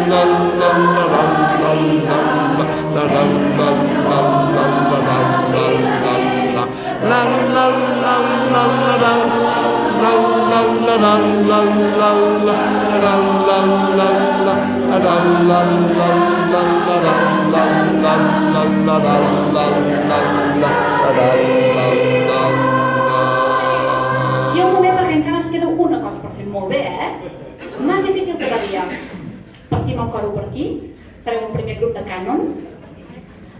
I un moment perquè encara ens queda una cosa per fer molt bé, Más difícil todavía. Partim el coro por aquí, farem un primer grup de canon.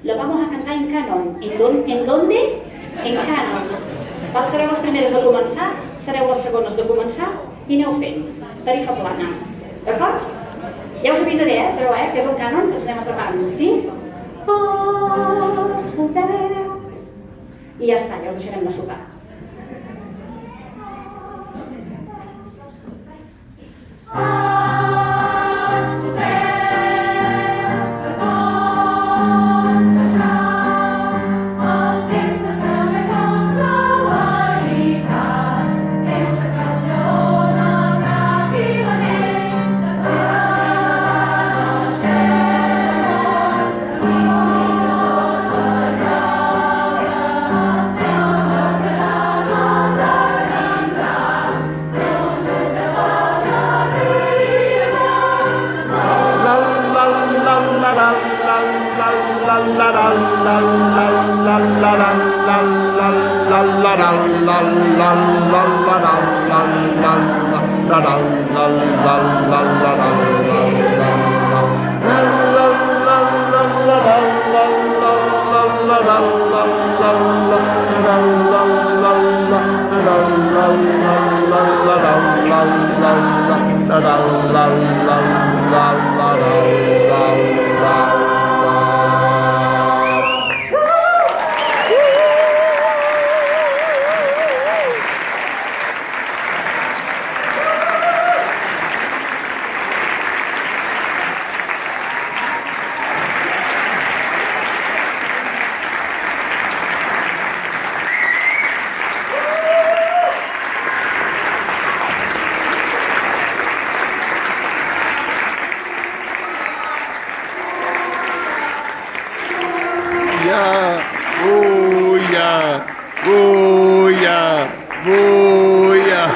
Lo vamos a cantar en canon. ¿En dónde? En canon. Sereu les primeres de començar, sereu les segones de començar i aneu fent. Tarifa plana. D'acord? Ja us avisaré, sabeu, que és el canon que ens anem atrapant, sí? Escolteu. I ja està, ja us deixarem de sopar. Booyah! Booyah! Booyah!